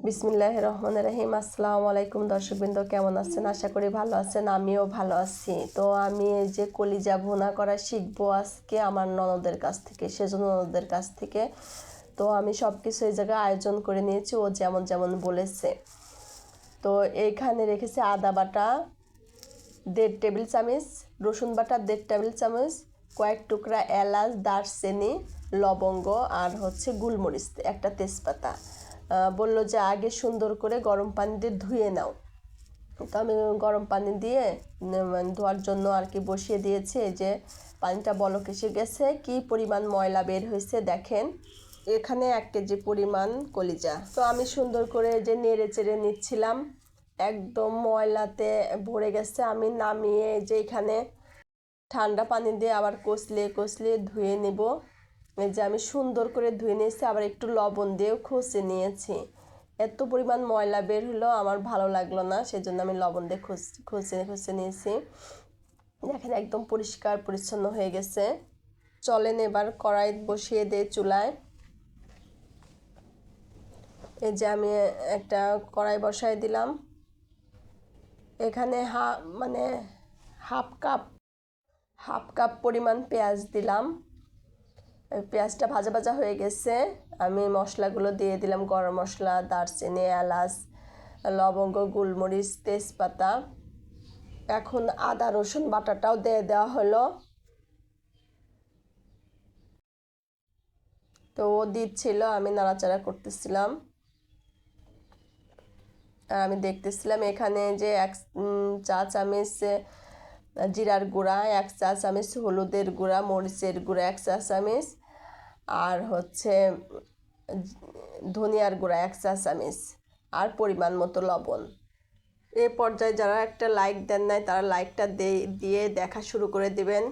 বিসমিল্লাহির রহমানির রহিম। আসসালামু আলাইকুম দর্শকবৃন্দ, কেমন আছেন? আশা করি ভালো আছেন, আমিও ভালো আছি। তো আমি এই যে কলিজা ভুনা করা শিখবো আজকে আমার ননদের কাছ থেকে, সেজন্য ননদের কাছ থেকে। তো আমি সব কিছু এই জায়গায় আয়োজন করে নিয়েছি, ও যেমন যেমন বলেছে। তো এইখানে রেখেছি আদা বাটা 1.5 টেবিল চামচ, রসুন বাটা 1.5 টেবিল চামচ, কয়েক টুকরা এলাচ, দারচিনি, লবঙ্গ আর হচ্ছে গোলমরিচ, একটা তেজপাতা। বললো যে আগে সুন্দর করে গরম পানি দিয়ে ধুয়ে নাও। তো আমি গরম পানি দিয়ে ধোয়ার জন্য আর কি বসিয়ে দিয়েছি। এই যে পানিটা বলক এসে গেছে, কি পরিমাণ ময়লা বের হয়েছে দেখেন। এখানে 1 কেজি পরিমাণ কলিজা। তো আমি সুন্দর করে যে নেড়ে চেড়ে নিচ্ছিলাম, একদম ময়লাতে ভরে গেছে। আমি নামিয়ে যে এখানে ঠান্ডা পানি দিয়ে আবার কষলিয়ে ধুয়ে নেব। এই যে আমি সুন্দর করে ধুয়ে নিয়েছি, আবার একটু লবণ দিয়েও খসে নিয়েছি। এত পরিমাণ ময়লা বের হলো, আমার ভালো লাগলো না, সেজন্য আমি লবণ দিয়ে খসে নিয়েছি। দেখেন একদম পরিষ্কার পরিচ্ছন্ন হয়ে গেছে। চলেন এবার কড়াই বসিয়ে দিয়ে চুলায়। এই যে আমি একটা কড়াই বসাই দিলাম। এখানে হাফ কাপ পরিমাণ পেঁয়াজ দিলাম। পেঁয়াজটা ভাজা ভাজা হয়ে গেছে। আমি মশলাগুলো দিয়ে দিলাম, গরম মশলা, দারচিনি, এলাচ, লবঙ্গ, গোলমরিচ, তেজপাতা। এখন আদা রসুন বাটাটাও দিয়ে দেওয়া হলো। তো ও দিচ্ছিল, আমি নাড়াচাড়া করতেছিলাম আর আমি দেখতেছিলাম। এখানে যে 1 চা চামচ জিরার গুঁড়া, 1 চা চামচ হলুদের গুঁড়া, মরিচের গুঁড়া 1 চা চামচ, আর হচ্ছে ধনিয়ার গুঁড়া 1 চা চামচ, আর পরিমাণ মতো লবণ। এ পর্যায়ে যারা একটা লাইক দেন নাই, তারা লাইকটা দিয়ে দেখা শুরু করে দিবেন।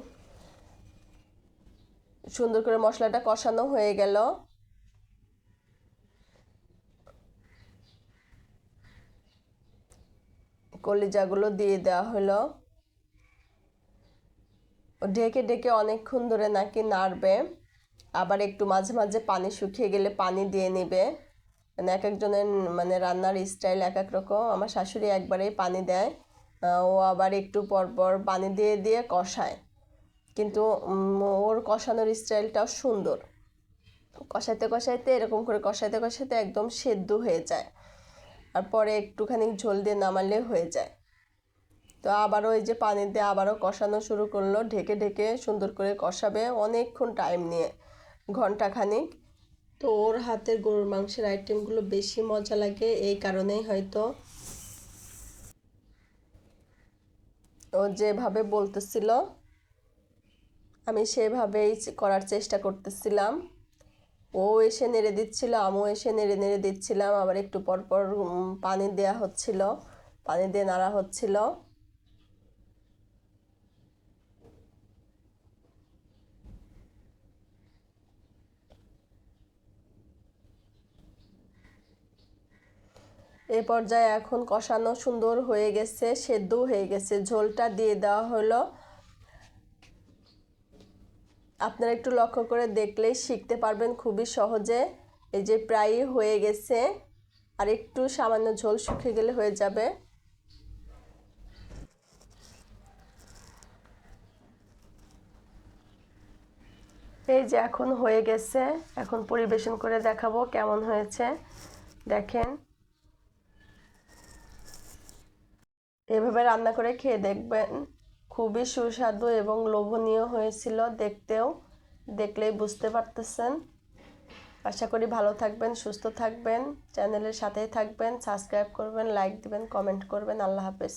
সুন্দর করে মশলাটা কষানো হয়ে গেল। কলিজাগুলো দিয়ে দেওয়া হলো। ঢেকে ঢেকে অনেকক্ষণ ধরে নাকি নাড়বে। আবার একটু মাঝে মাঝে পানি শুকিয়ে গেলে পানি দিয়ে নেবে। এক একজনের রান্নার স্টাইল এক এক রকম। আমার শাশুড়ি একবারেই পানি দেয়, ও আবার একটু পর পর পানি দিয়ে দিয়ে কষায়। কিন্তু ওর কষানোর স্টাইলটাও সুন্দর। কষাইতে কষাইতে এরকম করে কষাইতে কষাইতে একদম সেদ্ধ হয়ে যায়, আর পরে একটুখানি ঝোল দিয়ে নামালে হয়ে যায়। তো আবারও এই যে পানি দিয়ে আবারও কষানো শুরু করলো, ঢেকে ঢেকে সুন্দর করে কষাবে অনেকক্ষণ টাইম নিয়ে, ঘন্টাখানিক। তো ওর হাতের গরুর মাংসের আইটেমগুলো বেশি মজা লাগে, এই কারণেই হয়তো। ও যেভাবে বলতেছিল আমি সেভাবেই করার চেষ্টা করতেছিলাম। ও এসে নেড়ে দিচ্ছিল, আমিও এসে নেড়ে নেড়ে দিচ্ছিলাম। আবার একটু পর পর পানি দেওয়া হচ্ছিল, পানি দিয়ে নাড়া হচ্ছিল। এই পর্যায়ে এখন কষানো সুন্দর হয়ে গেছে, সেদ্ধ হয়ে গেছে, ঝোলটা দিয়ে দেওয়া হলো। আপনারা একটু লক্ষ্য করে দেখলেই শিখতে পারবেন খুবই সহজে। এই যে প্রায় হয়ে গেছে, আর একটু সামান্য ঝোল শুকিয়ে গেলে হয়ে যাবে। এই যে এখন হয়ে গেছে, এখন পরিবেশন করে দেখাবো কেমন হয়েছে। দেখেন, এভাবে রান্না করে খেয়ে দেখবেন, খুবই সুস্বাদু এবং লোভনীয় হয়েছিল দেখতেও, দেখলেই বুঝতে পারতেছেন। আশা করি ভালো থাকবেন, সুস্থ থাকবেন, চ্যানেলের সাথেই থাকবেন, সাবস্ক্রাইব করবেন, লাইক দিবেন, কমেন্ট করবেন। আল্লাহ হাফেজ।